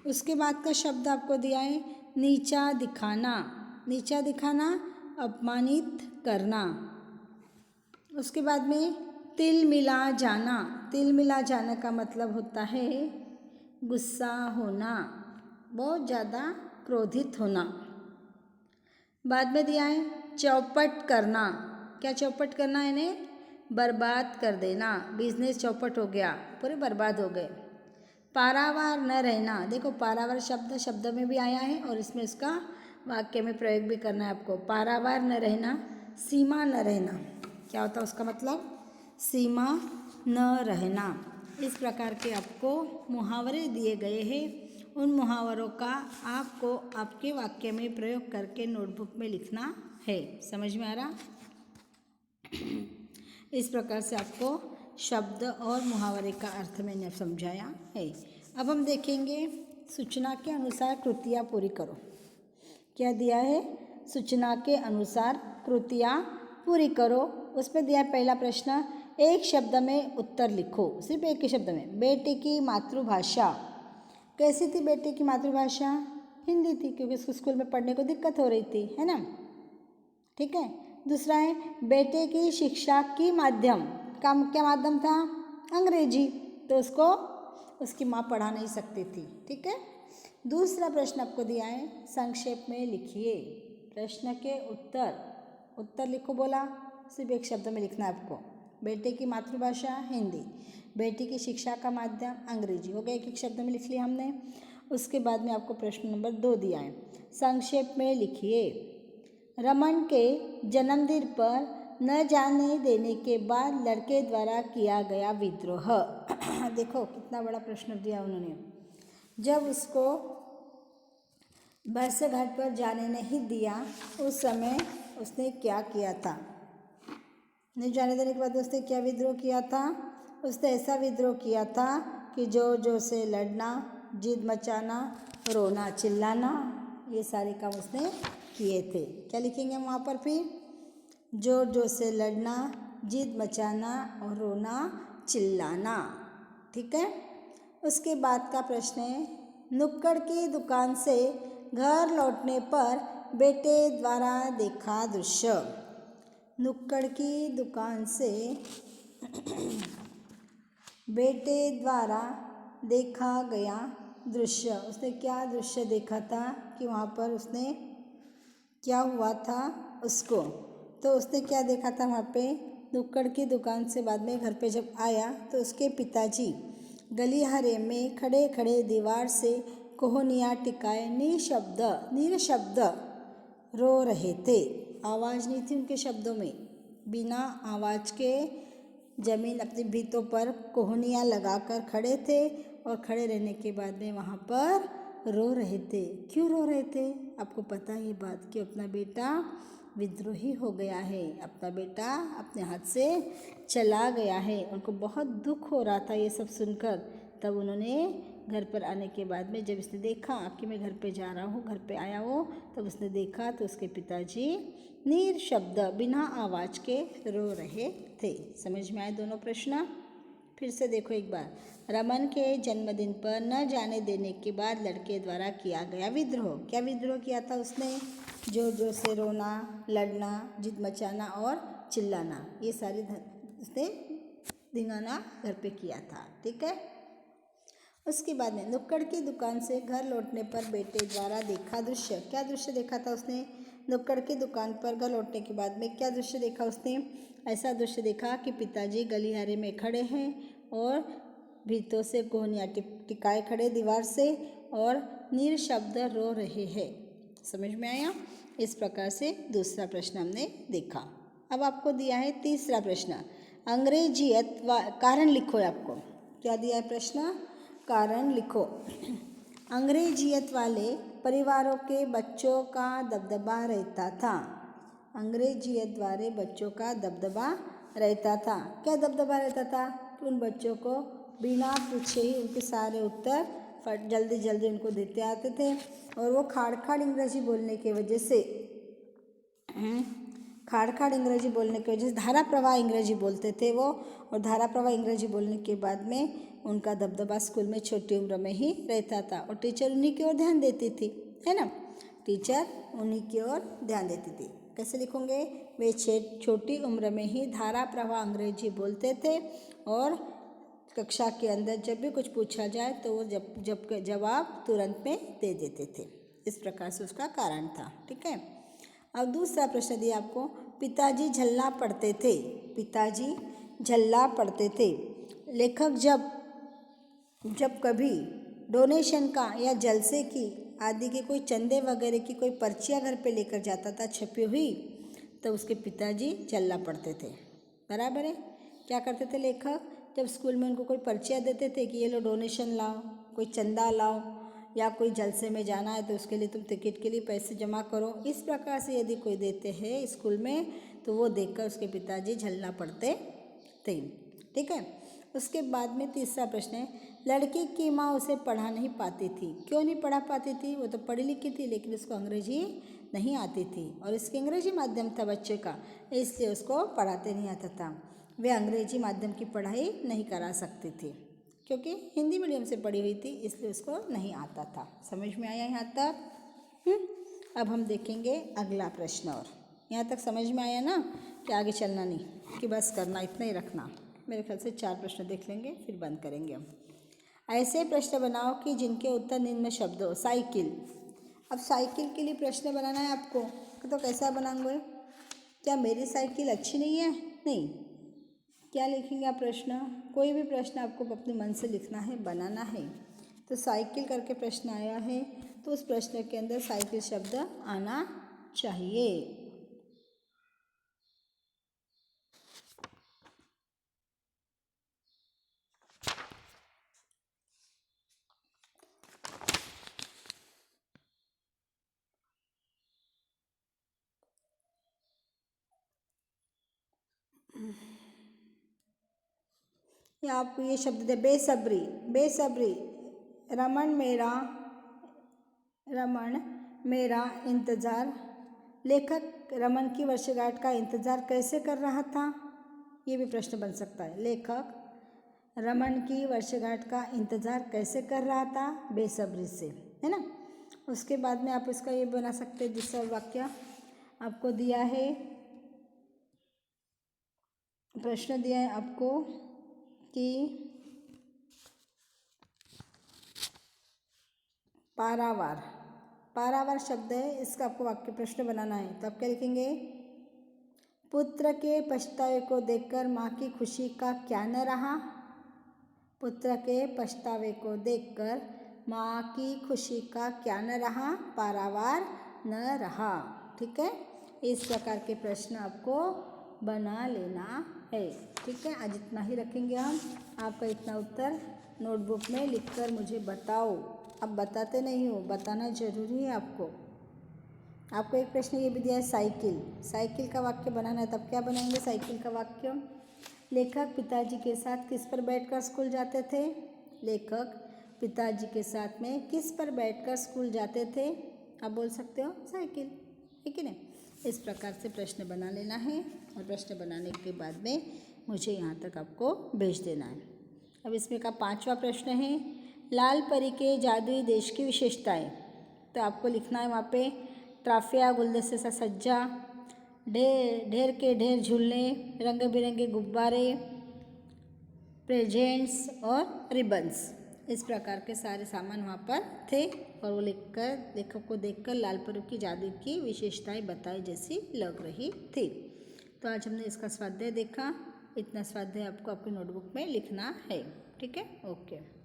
उसके बाद का शब्द आपको दिया है नीचा दिखाना। नीचा दिखाना, अपमानित करना। उसके बाद में तिल मिला जाना। तिल मिला जाना का मतलब होता है गुस्सा होना, बहुत ज़्यादा क्रोधित होना। बाद में दिया है चौपट करना। क्या चौपट करना है? इन्हें बर्बाद कर देना। बिजनेस चौपट हो गया, पूरे बर्बाद हो गए। पारावार न रहना। देखो पारावार शब्द में भी आया है और इसमें इसका वाक्य में प्रयोग भी करना है आपको। पारावार न रहना, सीमा न रहना। क्या होता है उसका मतलब? सीमा न रहना। इस प्रकार के आपको मुहावरे दिए गए हैं। उन मुहावरों का आपको आपके वाक्य में प्रयोग करके नोटबुक में लिखना है। समझ में आ रहा? इस प्रकार से आपको शब्द और मुहावरे का अर्थ मैंने समझाया है। अब हम देखेंगे सूचना के अनुसार कृतियाँ पूरी करो। क्या दिया है? सूचना के अनुसार कृतियाँ पूरी करो। उसमें दिया है पहला प्रश्न, एक शब्द में उत्तर लिखो। सिर्फ एक ही शब्द में। बेटे की मातृभाषा कैसी थी? बेटे की मातृभाषा हिंदी थी, क्योंकि उसको स्कूल में पढ़ने को दिक्कत हो रही थी, है ना? ठीक है। दूसरा है बेटे की शिक्षा की माध्यम का क्या माध्यम था? अंग्रेजी। तो उसको उसकी माँ पढ़ा नहीं सकती थी। ठीक है। दूसरा प्रश्न आपको दिया है, संक्षेप में लिखिए। प्रश्न के उत्तर लिखो बोला, सिर्फ एक शब्द में लिखना है आपको। बेटे की मातृभाषा हिंदी, बेटी की शिक्षा का माध्यम अंग्रेजी। हो गया, एक एक शब्द में लिख लिया हमने। उसके बाद में आपको प्रश्न नंबर 2 दिया है, संक्षेप में लिखिए। रमन के जन्मदिन पर न जाने देने के बाद लड़के द्वारा किया गया विद्रोह। देखो कितना बड़ा प्रश्न दिया उन्होंने। जब उसको बरसे घाट पर जाने नहीं दिया उस समय उसने क्या किया था? नहीं जाने देने के बाद उसने क्या विद्रोह किया था? उसने ऐसा विद्रोह किया था कि जोर जोर से लड़ना, जिद मचाना, रोना चिल्लाना, ये सारे काम उसने किए थे। क्या लिखेंगे हम वहाँ पर? फिर जोर जोर से लड़ना, जिद मचाना और रोना चिल्लाना। ठीक है। उसके बाद का प्रश्न है, नुक्कड़ की दुकान से घर लौटने पर बेटे द्वारा देखा दृश्य। नुक्कड़ की दुकान से बेटे द्वारा देखा गया दृश्य। उसने क्या दृश्य देखा था कि वहाँ पर उसने क्या हुआ था उसको? तो उसने क्या देखा था वहाँ पे? नुक्कड़ की दुकान से बाद में घर पे जब आया तो उसके पिताजी गलियारे में खड़े खड़े दीवार से कोहनियाँ टिकाए निशब्द रो रहे थे। आवाज़ नहीं थी उनके शब्दों में। बिना आवाज़ के जमीन अपनी भीतों पर कोहनियाँ लगाकर खड़े थे और खड़े रहने के बाद में वहाँ पर रो रहे थे। क्यों रो रहे थे? आपको पता है ये बात कि अपना बेटा विद्रोही हो गया है, अपना बेटा अपने हाथ से चला गया है। उनको बहुत दुख हो रहा था ये सब सुनकर। तब उन्होंने घर पर आने के बाद में जब उसने देखा कि मैं घर पे जा रहा हूँ, घर पे आया वो, तब उसने देखा तो उसके पिताजी निशब्द बिना आवाज़ के रो रहे थे। समझ में आए दोनों प्रश्न? फिर से देखो एक बार। रमन के जन्मदिन पर न जाने देने के बाद लड़के द्वारा किया गया विद्रोह। क्या विद्रोह किया था उसने? जोर जोर से रोना, लड़ना, जिद मचाना और चिल्लाना, ये सारी उसने धिंगाना घर पे किया था। ठीक है। उसके बाद में नुक्कड़ की दुकान से घर लौटने पर बेटे द्वारा देखा दृश्य। क्या दृश्य देखा था उसने? नुक्कड़ की दुकान पर घर लौटने के बाद में क्या दृश्य देखा उसने? ऐसा दृश्य देखा कि पिताजी गलियारे में खड़े हैं और भीतों से कोहनियाँ टिकाए खड़े दीवार से और निशब्द रो रहे हैं। समझ में आया? इस प्रकार से दूसरा प्रश्न हमने देखा। अब आपको दिया है तीसरा प्रश्न, अंग्रेजियत कारण लिखो है आपको। क्या दिया है प्रश्न? कारण लिखो। अंग्रेजियत वाले परिवारों के बच्चों का दबदबा रहता था। अंग्रेजियत वाले बच्चों का दबदबा रहता था। क्या दबदबा रहता था? कि उन बच्चों को बिना पूछे ही उनके सारे उत्तर जल्दी जल्दी उनको देते आते थे और वो खाड़ खाड़ अंग्रेजी बोलने की वजह से खाड़ खाड़ अंग्रेजी बोलने की वजह से धारा प्रवाह अंग्रेजी बोलते थे वो, और धारा प्रवाह अंग्रेजी बोलने के बाद में उनका दबदबा स्कूल में छोटी उम्र में ही रहता था, और टीचर उन्हीं की ओर ध्यान देती थी, है ना। टीचर उन्हीं की ओर ध्यान देती थी। कैसे लिखोगे? वे छोटी उम्र में ही धारा प्रवाह अंग्रेजी बोलते थे, और कक्षा के अंदर जब भी कुछ पूछा जाए तो वो जब जवाब तुरंत में दे देते थे। इस प्रकार से उसका कारण था। ठीक है। अब दूसरा प्रश्न दिया आपको, पिताजी झल्ला पढ़ते थे। पिताजी झल्ला पढ़ते थे। लेखक जब कभी डोनेशन का या जलसे की आदि के कोई चंदे वगैरह की कोई पर्चियाँ घर पे लेकर जाता था छपी हुई, तो उसके पिताजी झल्ला पढ़ते थे। बराबर है। क्या करते थे लेखक? जब स्कूल में उनको कोई पर्चियाँ देते थे कि ये लो डोनेशन लाओ, कोई चंदा लाओ, या कोई जलसे में जाना है तो उसके लिए तुम टिकट के लिए पैसे जमा करो, इस प्रकार से यदि कोई देते हैं स्कूल में तो वो देखकर उसके पिताजी झल्ला पढ़ते थे। ठीक है। उसके बाद में तीसरा प्रश्न है, लड़की की माँ उसे पढ़ा नहीं पाती थी। क्यों नहीं पढ़ा पाती थी? वो तो पढ़ी लिखी थी लेकिन उसको अंग्रेजी नहीं आती थी, और इसके अंग्रेजी माध्यम था बच्चे का, इसलिए उसको पढ़ाते नहीं आता था। वे अंग्रेजी माध्यम की पढ़ाई नहीं करा सकती थी क्योंकि हिंदी मीडियम से पढ़ी हुई थी, इसलिए उसको नहीं आता था। समझ में आया यहाँ तक? अब हम देखेंगे अगला प्रश्न। और यहाँ तक समझ में आया ना कि आगे चलना नहीं, कि बस करना इतना ही रखना। मेरे ख्याल से 4 प्रश्न देख लेंगे फिर बंद करेंगे हम। ऐसे प्रश्न बनाओ कि जिनके उत्तर निम्न शब्द हो। साइकिल। अब साइकिल के लिए प्रश्न बनाना है आपको, तो कैसा बनाओगे? क्या मेरी साइकिल अच्छी नहीं है? नहीं। क्या लिखेंगे आप प्रश्न? कोई भी प्रश्न आपको अपने मन से लिखना है, बनाना है। तो साइकिल करके प्रश्न आया है तो उस प्रश्न के अंदर साइकिल शब्द आना चाहिए। या आपको ये शब्द दे, बेसब्री। बेसब्री। रमन मेरा इंतज़ार। लेखक रमन की वर्षगांठ का इंतज़ार कैसे कर रहा था? ये भी प्रश्न बन सकता है। लेखक रमन की वर्षगांठ का इंतज़ार कैसे कर रहा था? बेसब्री से, है ना। उसके बाद में आप इसका ये बना सकते हैं, दूसरा वाक्य आपको दिया है, प्रश्न दिया है आपको कि पारावार शब्द है, इसका आपको वाक्य प्रश्न बनाना है। तो आप क्या लिखेंगे? पुत्र के पछतावे को देखकर माँ की खुशी का क्या न रहा? पुत्र के पछतावे को देखकर माँ की खुशी का क्या न रहा? पारावार न रहा। ठीक है। इस प्रकार के प्रश्न आपको बना लेना है। ठीक है। आज इतना ही रखेंगे हम। आपका इतना उत्तर नोटबुक में लिखकर मुझे बताओ। अब बताते नहीं हो, बताना जरूरी है आपको। आपको एक प्रश्न ये भी दिया है, साइकिल का वाक्य बनाना है। तब क्या बनाएंगे साइकिल का वाक्य? लेखक पिताजी के साथ किस पर बैठकर स्कूल जाते थे? लेखक पिताजी के साथ में किस पर बैठकर स्कूल जाते थे? आप बोल सकते हो साइकिल, है कि नहीं? इस प्रकार से प्रश्न बना लेना है, और प्रश्न बनाने के बाद में मुझे यहाँ तक आपको भेज देना है। अब इसमें का 5वां प्रश्न है, लाल परी के जादुई देश की विशेषताएं। तो आपको लिखना है वहाँ पे, ट्राफिया, गुलदस्ते से सज्जा, ढेर के ढेर झूलने, रंग बिरंगे गुब्बारे, प्रेजेंट्स और रिबन्स। इस प्रकार के सारे सामान वहाँ पर थे, और वो लेखक को देखकर लाल परी की जादू की विशेषताएं बताई जैसी लग रही थी। तो आज हमने इसका स्वाध्याय देखा। इतना स्वाध्याय आपको आपकी नोटबुक में लिखना है। ठीक है। ओके।